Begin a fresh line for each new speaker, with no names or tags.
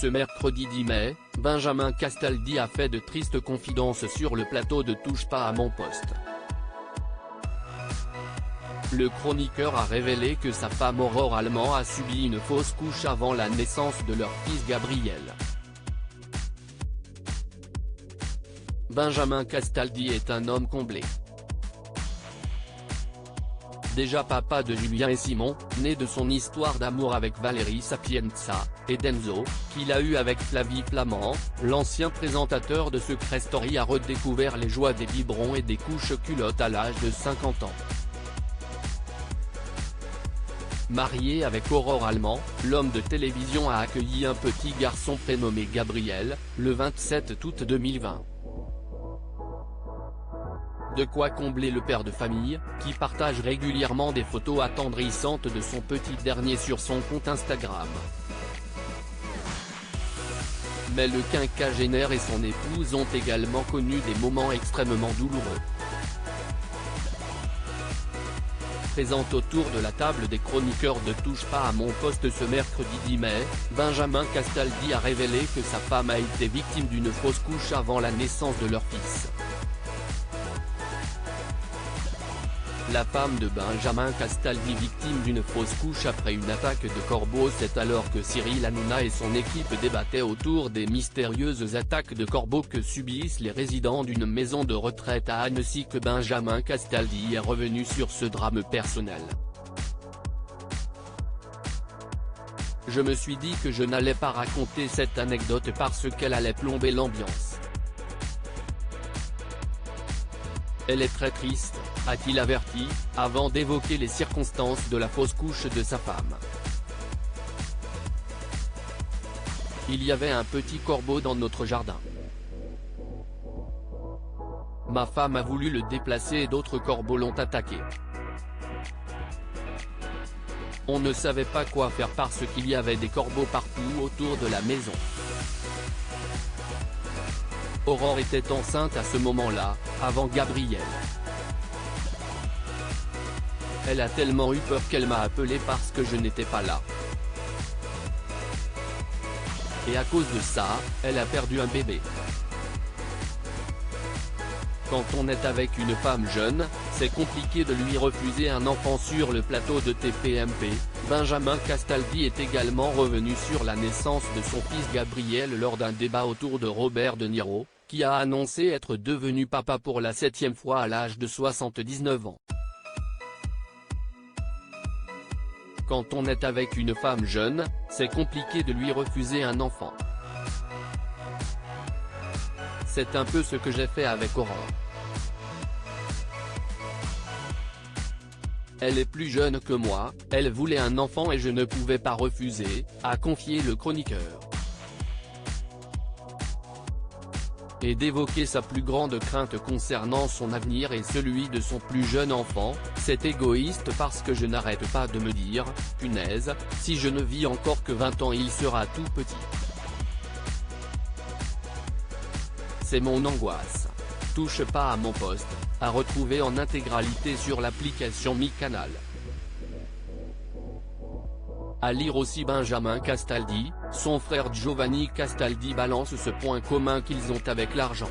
Ce mercredi 10 mai, Benjamin Castaldi a fait de tristes confidences sur le plateau de Touche pas à mon poste. Le chroniqueur a révélé que sa femme Aurore Allemand a subi une fausse couche avant la naissance de leur fils Gabriel. Benjamin Castaldi est un homme comblé. Déjà papa de Julien et Simon, né de son histoire d'amour avec Valérie Sapienza, et d'Enzo, qu'il a eu avec Flavie Flament, l'ancien présentateur de Secret Story a redécouvert les joies des biberons et des couches culottes à l'âge de 50 ans. Marié avec Aurore Allemand, l'homme de télévision a accueilli un petit garçon prénommé Gabriel, le 27 août 2020. De quoi combler le père de famille, qui partage régulièrement des photos attendrissantes de son petit dernier sur son compte Instagram. Mais le quinquagénaire et son épouse ont également connu des moments extrêmement douloureux. Présent autour de la table des chroniqueurs de Touche pas à mon poste ce mercredi 10 mai, Benjamin Castaldi a révélé que sa femme a été victime d'une fausse couche avant la naissance de leur fils. La femme de Benjamin Castaldi victime d'une fausse couche après une attaque de corbeau. C'est alors que Cyril Hanouna et son équipe débattaient autour des mystérieuses attaques de corbeaux que subissent les résidents d'une maison de retraite à Annecy que Benjamin Castaldi est revenu sur ce drame personnel. Je me suis dit que je n'allais pas raconter cette anecdote parce qu'elle allait plomber l'ambiance. Elle est très triste, a-t-il averti, avant d'évoquer les circonstances de la fausse couche de sa femme. Il y avait un petit corbeau dans notre jardin. Ma femme a voulu le déplacer et d'autres corbeaux l'ont attaqué. On ne savait pas quoi faire parce qu'il y avait des corbeaux partout autour de la maison. Aurore était enceinte à ce moment-là, avant Gabriel. Elle a tellement eu peur qu'elle m'a appelé parce que je n'étais pas là. Et à cause de ça, elle a perdu un bébé. Quand on est avec une femme jeune, c'est compliqué de lui refuser un enfant. Sur le plateau de TPMP, Benjamin Castaldi est également revenu sur la naissance de son fils Gabriel lors d'un débat autour de Robert De Niro, qui a annoncé être devenu papa pour la 7e fois à l'âge de 79 ans. Quand on est avec une femme jeune, c'est compliqué de lui refuser un enfant. C'est un peu ce que j'ai fait avec Aurore. Elle est plus jeune que moi, elle voulait un enfant et je ne pouvais pas refuser, a confié le chroniqueur. Et d'évoquer sa plus grande crainte concernant son avenir et celui de son plus jeune enfant, c'est égoïste parce que je n'arrête pas de me dire, punaise, si je ne vis encore que 20 ans il sera tout petit. C'est mon angoisse. Touche pas à mon poste, à retrouver en intégralité sur l'application MyCanal. À lire aussi Benjamin Castaldi, son frère Giovanni Castaldi balance ce point commun qu'ils ont avec l'argent.